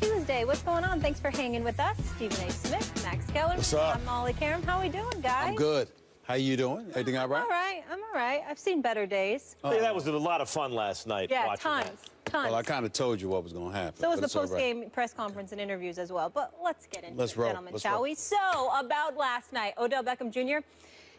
Tuesday. What's going on? Thanks for hanging with us. Stephen A. Smith, Max Keller. What's up? I'm Mᴏᴇ. How we doing, guys? I'm good. How you doing? Everything all right? All right. I'm all right. I've seen better days. Yeah, that was a lot of fun last night. Yeah, watching tons. that. Tons. Well, I kind of told you what was going to happen. So was the but it's all right. post-game press conference and interviews as well. But let's get into it, roll. gentlemen, Let's shall roll. we? So, about last night, Odell Beckham Jr.,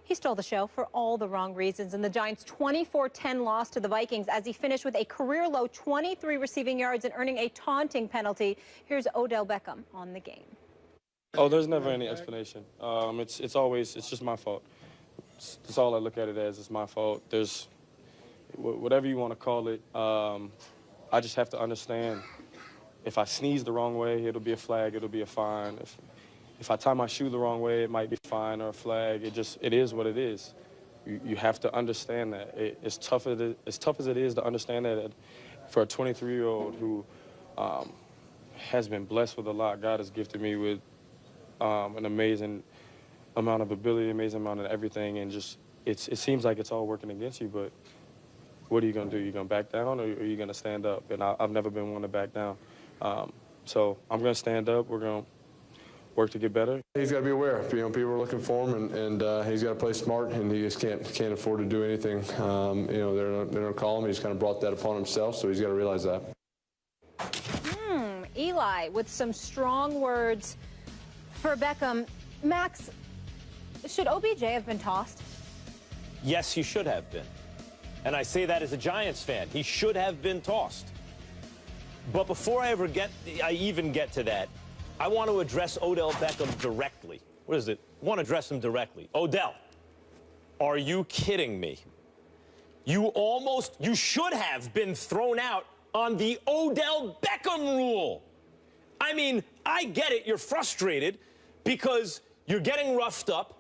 he stole the show for all the wrong reasons in the Giants' 24-10 loss to the Vikings as he finished with a career-low 23 receiving yards and earning a taunting penalty. Here's Odell Beckham on the game. Oh, there's never any explanation. It's just my fault. That's all I look at it as. It's my fault. There's whatever you want to call it. I just have to understand. If I sneeze the wrong way, it'll be a flag. It'll be a fine. If I tie my shoe the wrong way, it might be a fine or a flag. It is what it is. You have to understand that. As tough as it is to understand that for a 23-year-old who has been blessed with a lot, God has gifted me with an amazing amount of ability, amazing amount of everything, and just it seems like it's all working against you, but what are you going to do? You're going to back down, or are you going to stand up? And I've never been one to back down. So I'm going to stand up. We're going to work to get better. He's got to be aware. People are looking for him, and he's got to play smart, and he just can't afford to do anything. They're going to call him. He's kind of brought that upon himself, so he's got to realize that. Eli with some strong words for Beckham. Max, should OBJ have been tossed? Yes, he should have been. And I say that as a Giants fan. He should have been tossed. But before I even get to that, I want to address Odell Beckham directly. What is it? I want to address him directly. Odell, are you kidding me? You should have been thrown out on the Odell Beckham rule. I mean, I get it. You're frustrated because you're getting roughed up.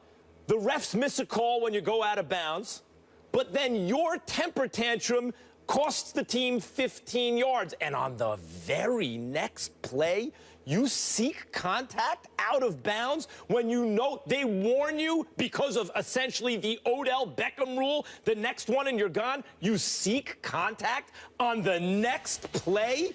The refs miss a call when you go out of bounds. But then your temper tantrum costs the team 15 yards. And on the very next play, you seek contact out of bounds when you know they warn you because of essentially the Odell Beckham rule. The next one and you're gone. You seek contact on the next play.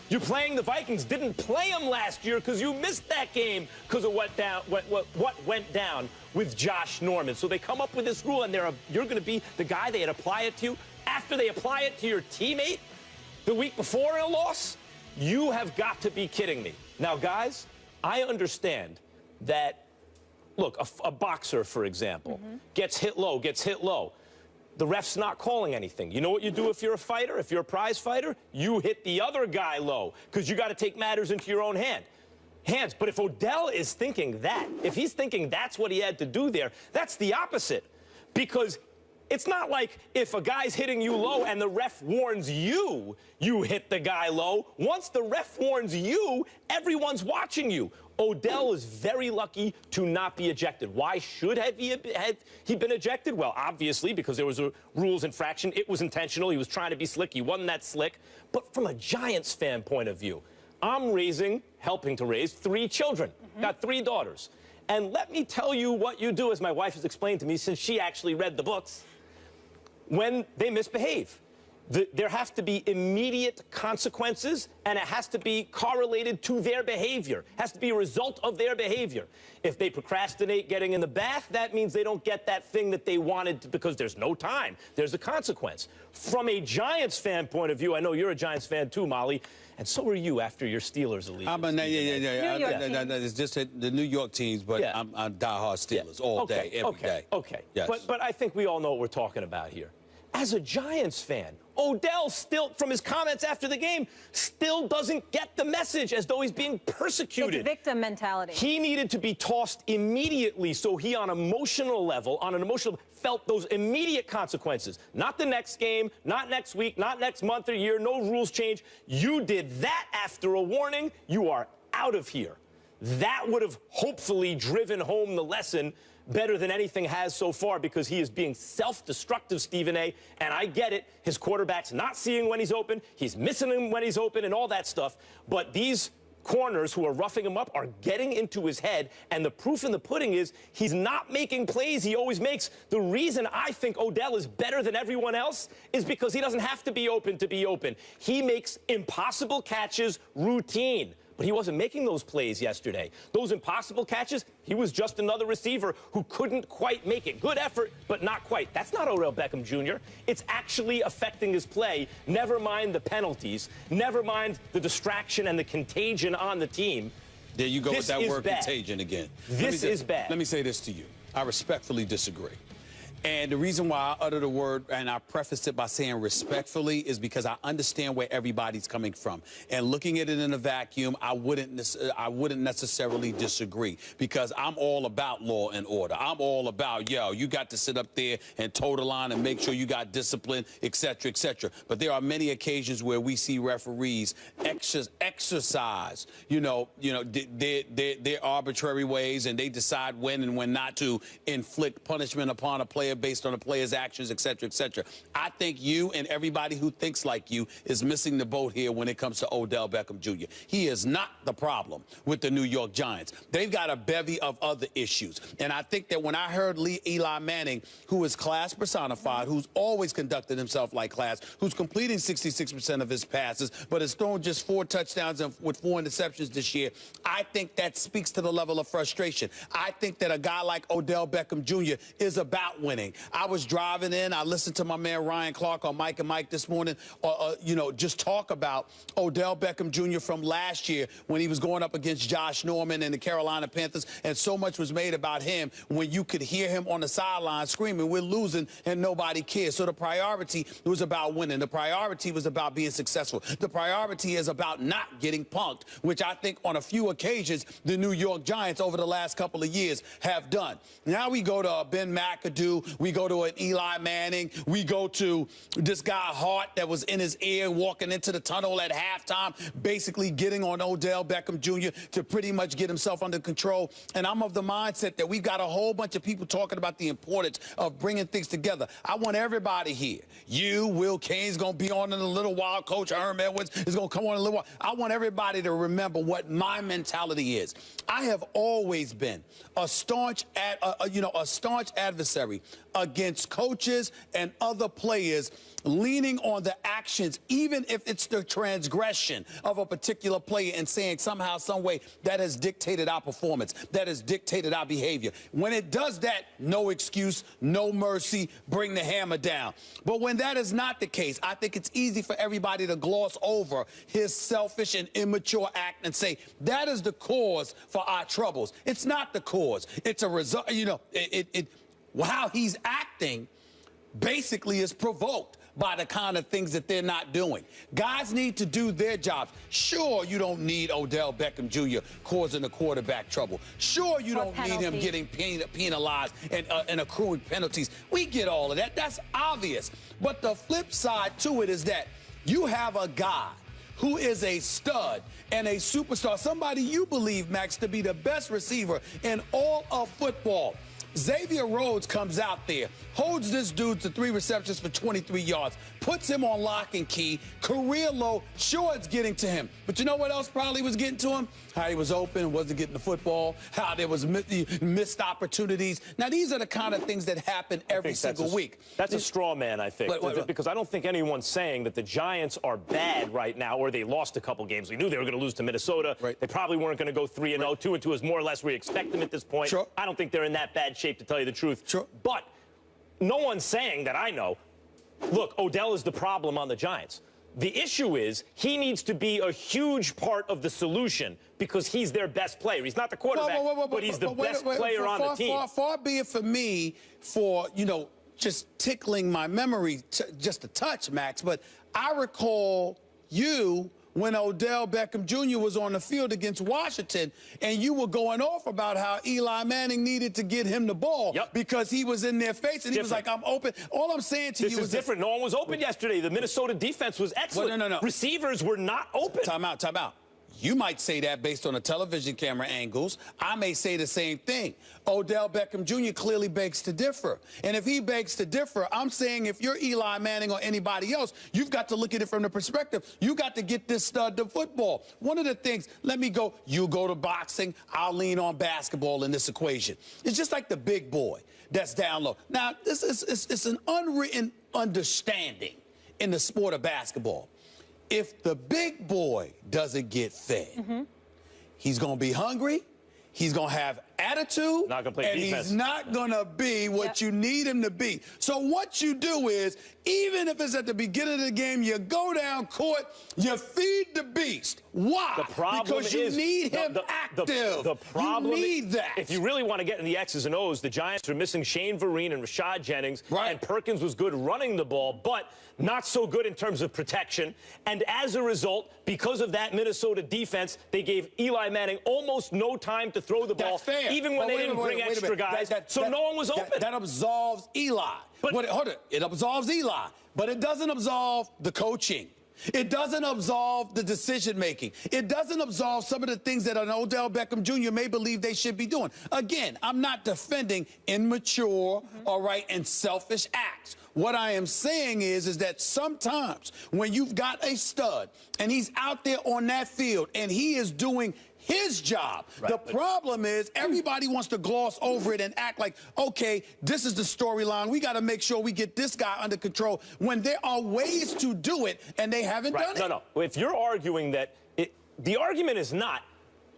You're playing the Vikings. Didn't play them last year because you missed that game because of what went down with Josh Norman. So they come up with this rule, and you're going to be the guy they had apply it to after they apply it to your teammate the week before in a loss? You have got to be kidding me. Now, guys, I understand that, look, a boxer, for example, gets hit low. The ref's not calling anything. You know what you do if you're a fighter? If you're a prize fighter, you hit the other guy low because you got to take matters into your own hands. But if Odell is thinking that, if he's thinking that's what he had to do there, that's the opposite. Because it's not like if a guy's hitting you low and the ref warns you, you hit the guy low. Once the ref warns you, everyone's watching you. Odell is very lucky to not be ejected. Why should he been ejected? Well, obviously, because there was a rules infraction. It was intentional. He was trying to be slick. He wasn't that slick. But from a Giants fan point of view, I'm helping to raise 3 children. Got 3 daughters. And let me tell you what you do, as my wife has explained to me since she actually read the books, when they misbehave. There have to be immediate consequences, and it has to be correlated to their behavior. It has to be a result of their behavior. If they procrastinate getting in the bath, that means they don't get that thing that they wanted because there's no time. There's a consequence. From a Giants fan point of view, I know you're a Giants fan too, Molly, and so are you after your Steelers allegiance. It's just the New York teams, but Yeah. I'm diehard Steelers all day, every day. Okay. Yes. But I think we all know what we're talking about here. As a Giants fan, Odell still, from his comments after the game, still doesn't get the message as though he's being persecuted. It's victim mentality. He needed to be tossed immediately, so he, on an emotional level, felt those immediate consequences. Not the next game, not next week, not next month or year, no rules change. You did that after a warning. You are out of here. That would have hopefully driven home the lesson better than anything has so far, because he is being self-destructive, Stephen A. And I get it. His quarterback's not seeing when he's open. He's missing him when he's open and all that stuff. But these corners who are roughing him up are getting into his head. And the proof in the pudding is he's not making plays he always makes. The reason I think Odell is better than everyone else is because he doesn't have to be open to be open. He makes impossible catches routine. but he wasn't making those plays yesterday. Those impossible catches, he was just another receiver who couldn't quite make it. Good effort, but not quite. That's not Odell Beckham Jr. It's actually affecting his play. Never mind the penalties. Never mind the distraction and the contagion on the team. There you go with that word contagion again. This is bad. Let me say this to you. I respectfully disagree. And the reason why I utter the word, and I prefaced it by saying respectfully, is because I understand where everybody's coming from. And looking at it in a vacuum, I wouldn't necessarily disagree, because I'm all about law and order. I'm all about, yo, you got to sit up there and toe the line and make sure you got discipline, et cetera, et cetera. But there are many occasions where we see referees exercise, their arbitrary ways, and they decide when and when not to inflict punishment upon a player based on a player's actions, et cetera, et cetera. I think you and everybody who thinks like you is missing the boat here when it comes to Odell Beckham Jr. He is not the problem with the New York Giants. They've got a bevy of other issues. And I think that when I heard Eli Manning, who is class personified, who's always conducted himself like class, who's completing 66% of his passes, but has thrown just 4 touchdowns with 4 interceptions this year, I think that speaks to the level of frustration. I think that a guy like Odell Beckham Jr. is about winning. I was driving in. I listened to my man Ryan Clark on Mike and Mike this morning, just talk about Odell Beckham Jr. from last year when he was going up against Josh Norman and the Carolina Panthers, and so much was made about him when you could hear him on the sideline screaming, we're losing, and nobody cares. So the priority was about winning. The priority was about being successful. The priority is about not getting punked, which I think on a few occasions the New York Giants over the last couple of years have done. Now we go to Ben McAdoo. We go to an Eli Manning. We go to this guy Hart that was in his ear walking into the tunnel at halftime, basically getting on Odell Beckham Jr. to pretty much get himself under control. And I'm of the mindset that we've got a whole bunch of people talking about the importance of bringing things together. I want everybody here. You, Will Kane's going to be on in a little while. Coach Herm Edwards is going to come on in a little while. I want everybody to remember what my mentality is. I have always been a staunch adversary against coaches and other players leaning on the actions, even if it's the transgression of a particular player, and saying somehow, some way that has dictated our performance, that has dictated our behavior. When it does that, no excuse, no mercy, bring the hammer down. But when that is not the case, I think it's easy for everybody to gloss over his selfish and immature act and say that is the cause for our troubles. It's not the cause. It's a result. How he's acting basically is provoked by the kind of things that they're not doing. Guys need to do their jobs. Sure, you don't need Odell Beckham Jr. causing the quarterback trouble. Sure, you don't need him getting penalized and accruing penalties. We get all of that. That's obvious. But the flip side to it is that you have a guy who is a stud and a superstar, somebody you believe, Max, to be the best receiver in all of football. Xavier Rhodes comes out there, holds this dude to 3 receptions for 23 yards, puts him on lock and key, career low. Sure, it's getting to him. But you know what else probably was getting to him? How he was open, wasn't getting the football, how there was missed opportunities. Now, these are the kind of things that happen every single week. That's a straw man, I think, because I don't think anyone's saying that the Giants are bad right now or they lost a couple games. We knew they were going to lose to Minnesota. Right. They probably weren't going to go 3-0. 2-2 is more or less where we expect them at this point. Sure. I don't think they're in that bad shape, to tell you the truth. Sure. But no one's saying that I know, look, Odell is the problem on the Giants. The issue is he needs to be a huge part of the solution because he's their best player. He's not the quarterback, but he's the best player on the team. Far be it for me for, just tickling my memory just a touch, Max, but I recall you when Odell Beckham Jr. was on the field against Washington, and you were going off about how Eli Manning needed to get him the ball because he was in their face, and he was like, I'm open. All I'm saying to you is this is different. No one was open yesterday. The Minnesota defense was excellent. No. Receivers were not open. Time out. You might say that based on the television camera angles. I may say the same thing. Odell Beckham Jr. clearly begs to differ. And if he begs to differ, I'm saying if you're Eli Manning or anybody else, you've got to look at it from the perspective. You got to get this stud to football. One of the things, you go to boxing, I'll lean on basketball in this equation. It's just like the big boy that's down low. Now, it's an unwritten understanding in the sport of basketball. If the big boy doesn't get fed, He's going to be hungry. He's going to have attitude. Not gonna play and defense. he's not going to be what you need him to be. So what you do is, even if it's at the beginning of the game, you go down court, you feed the beast. Why? The problem because you is, need him active. The problem you need that. If you really want to get in the X's and O's, the Giants are missing Shane Vereen and Rashad Jennings. Right. And Perkins was good running the ball, but not so good in terms of protection. And as a result, because of that Minnesota defense, they gave Eli Manning almost no time to throw the ball. That's fair. Even when they didn't bring extra guys. So no one was open. That absolves Eli. But hold it. It absolves Eli. But it doesn't absolve the coaching. It doesn't absolve the decision-making. It doesn't absolve some of the things that an Odell Beckham Jr. may believe they should be doing. Again, I'm not defending immature, all right, and selfish acts. What I am saying is that sometimes when you've got a stud and he's out there on that field and he is doing his job. Right. The problem is everybody wants to gloss over it and act like, okay, this is the storyline. We got to make sure we get this guy under control when there are ways to do it and they haven't done it. No. If you're arguing that the argument is not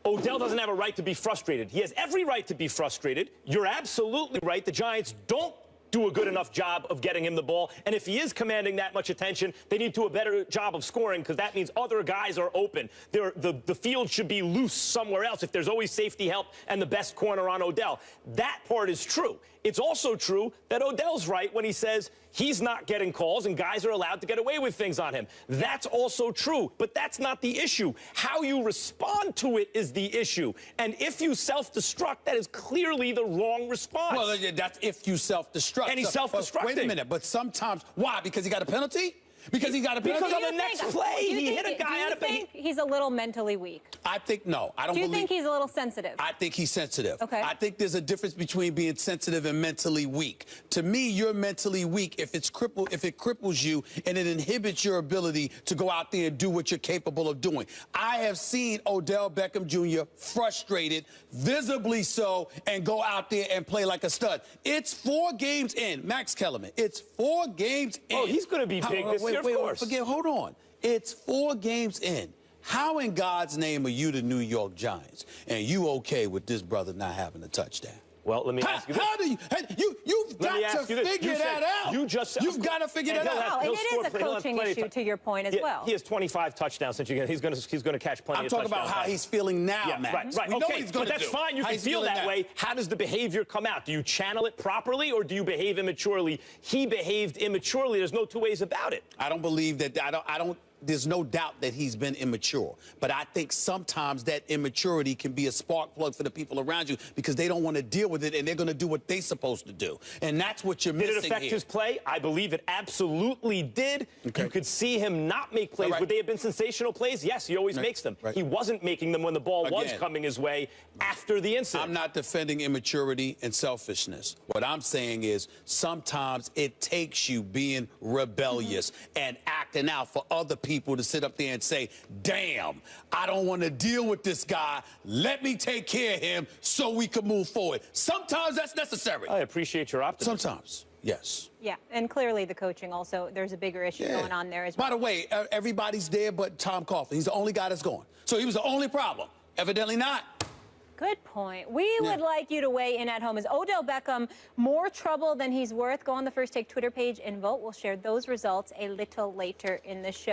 Odell doesn't have a right to be frustrated. He has every right to be frustrated. You're absolutely right. The Giants don't do a good enough job of getting him the ball. And if he is commanding that much attention, they need to do a better job of scoring because that means other guys are open. The field should be loose somewhere else if there's always safety help and the best corner on Odell. That part is true. It's also true that Odell's right when he says he's not getting calls and guys are allowed to get away with things on him. That's also true, but that's not the issue. How you respond to it is the issue. And if you self-destruct, that is clearly the wrong response. Well, that's if you self-destruct. And he's self-destructing. Wait a minute, but sometimes, why? Because he got a penalty? Because he got a penalty? Because on the next play, he hit a guy out of... Do you think he's a little mentally weak? I think no. I don't believe... Do you think he's a little sensitive? I think he's sensitive. Okay. I think there's a difference between being sensitive and mentally weak. To me, you're mentally weak if it cripples you and it inhibits your ability to go out there and do what you're capable of doing. I have seen Odell Beckham Jr. frustrated, visibly so, and go out there and play like a stud. It's 4 games in. Max Kellerman, it's 4 games in. Oh, he's going to be big this year, of course. Hold on. It's 4 games in. How in God's name are you the New York Giants and you okay with this brother not having a touchdown? Well, let me ask you this. How do you've got to figure that out. You've got to figure that out. And it is a coaching issue, to your point, as well. He has 25 touchdowns since he's going to catch plenty of touchdowns. I'm talking about how he's feeling now, Matt. Right. Okay, but that's fine. You can feel that way. How does the behavior come out? Do you channel it properly or do you behave immaturely? He behaved immaturely. There's no 2 ways about it. I don't believe that. There's no doubt that he's been immature. But I think sometimes that immaturity can be a spark plug for the people around you because they don't want to deal with it and they're going to do what they're supposed to do. And that's what you're missing here. Did it affect his play? I believe it absolutely did. Okay. You could see him not make plays. Would they have been sensational plays? Yes, he always makes them. He wasn't making them when the ball was coming his way after the incident. I'm not defending immaturity and selfishness. What I'm saying is sometimes it takes you being rebellious and acting out for other people to sit up there and say, damn, I don't want to deal with this guy. Let me take care of him so we can move forward. Sometimes that's necessary. I appreciate your optimism. Sometimes, yes. Yeah, and clearly the coaching also, there's a bigger issue going on there as well. By the way, everybody's there but Tom Coughlin. He's the only guy that's gone. So he was the only problem. Evidently not. Good point. We would like you to weigh in at home. Is Odell Beckham more trouble than he's worth? Go on the First Take Twitter page and vote. We'll share those results a little later in the show.